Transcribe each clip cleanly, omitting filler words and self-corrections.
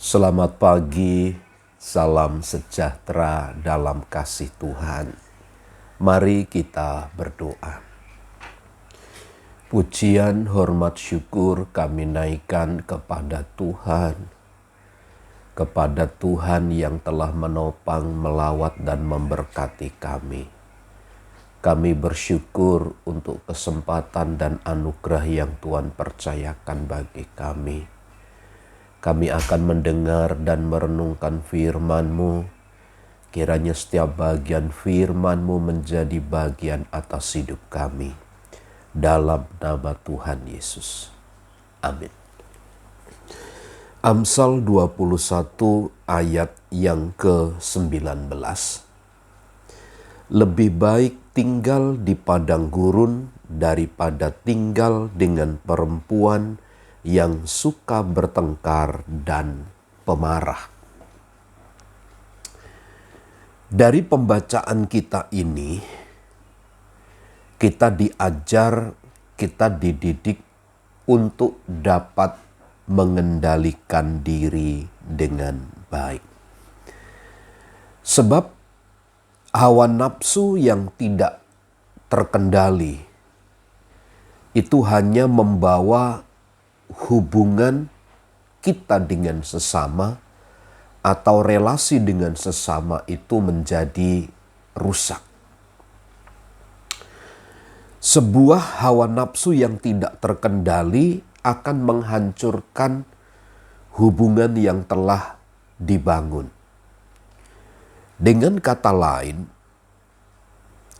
Selamat pagi, salam sejahtera dalam kasih Tuhan. Mari kita berdoa. Pujian, hormat, syukur kami naikkan kepada Tuhan yang telah menopang, melawat, dan memberkati kami. Kami bersyukur untuk kesempatan dan anugerah yang Tuhan percayakan bagi kami. Kami akan mendengar dan merenungkan firman-Mu. Kiranya setiap bagian firman-Mu menjadi bagian atas hidup kami. Dalam nama Tuhan Yesus. Amin. Amsal 21 ayat yang ke-19. Lebih baik tinggal di padang gurun daripada tinggal dengan perempuan yang suka bertengkar dan pemarah. Dari pembacaan kita ini, kita diajar, kita dididik untuk dapat mengendalikan diri dengan baik. Sebab hawa nafsu yang tidak terkendali itu hanya membawa hubungan kita dengan sesama atau relasi dengan sesama itu menjadi rusak. Sebuah hawa nafsu yang tidak terkendali akan menghancurkan hubungan yang telah dibangun. Dengan kata lain,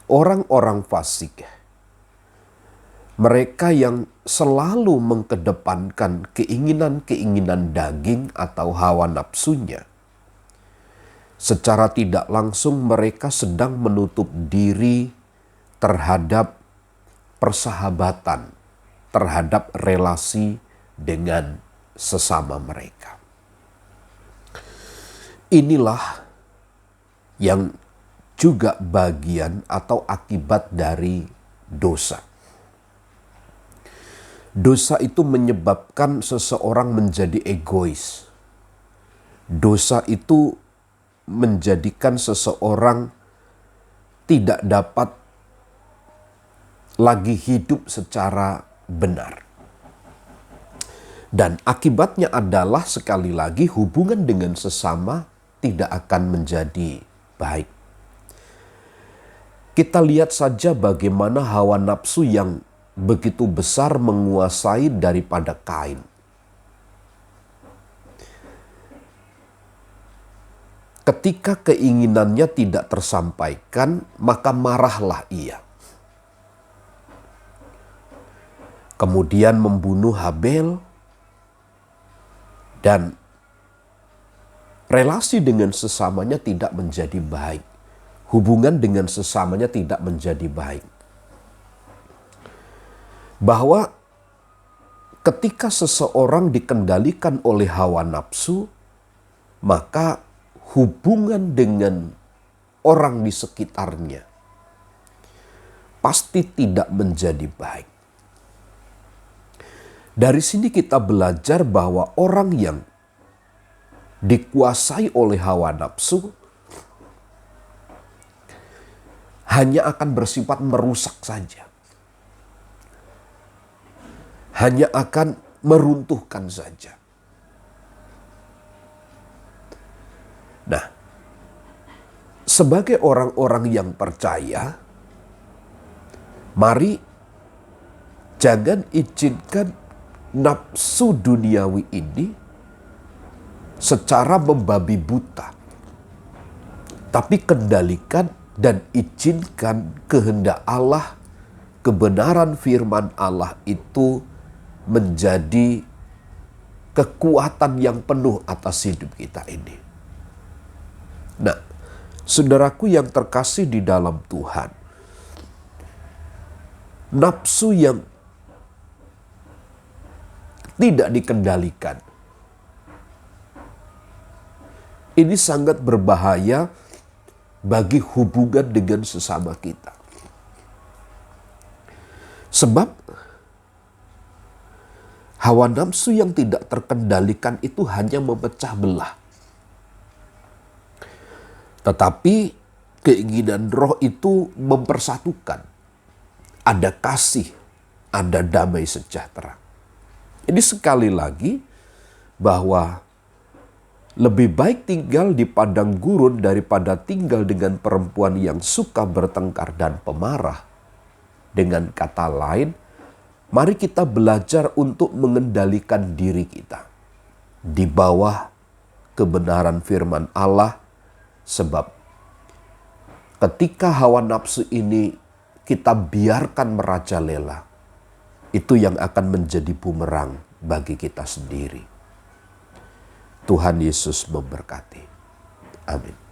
orang-orang fasik, mereka yang selalu mengkedepankan keinginan-keinginan daging atau hawa nafsunya, secara tidak langsung mereka sedang menutup diri terhadap persahabatan, terhadap relasi dengan sesama mereka. Inilah yang juga bagian atau akibat dari dosa. Dosa itu menyebabkan seseorang menjadi egois. Dosa itu menjadikan seseorang tidak dapat lagi hidup secara benar. Dan akibatnya adalah sekali lagi hubungan dengan sesama tidak akan menjadi baik. Kita lihat saja bagaimana hawa nafsu yang begitu besar menguasai daripada Kain. Ketika keinginannya tidak tersampaikan, maka marahlah ia. Kemudian membunuh Habel, dan relasi dengan sesamanya tidak menjadi baik. Hubungan dengan sesamanya tidak menjadi baik. Bahwa ketika seseorang dikendalikan oleh hawa nafsu, maka hubungan dengan orang di sekitarnya pasti tidak menjadi baik. Dari sini kita belajar bahwa orang yang dikuasai oleh hawa nafsu hanya akan bersifat merusak saja. Hanya akan meruntuhkan saja. Nah, sebagai orang-orang yang percaya, mari jangan izinkan nafsu duniawi ini secara membabi buta. Tapi kendalikan dan izinkan kehendak Allah, kebenaran firman Allah itu menjadi kekuatan yang penuh atas hidup kita ini. Nah, saudaraku yang terkasih di dalam Tuhan, nafsu yang tidak dikendalikan ini sangat berbahaya bagi hubungan dengan sesama kita. Sebab Hawa nafsu yang tidak terkendalikan itu hanya memecah belah. Tetapi keinginan roh itu mempersatukan. Ada kasih, ada damai sejahtera. Jadi sekali lagi bahwa lebih baik tinggal di padang gurun daripada tinggal dengan perempuan yang suka bertengkar dan pemarah. Dengan kata lain, mari kita belajar untuk mengendalikan diri kita di bawah kebenaran firman Allah, sebab ketika hawa nafsu ini kita biarkan merajalela, itu yang akan menjadi bumerang bagi kita sendiri. Tuhan Yesus memberkati. Amin.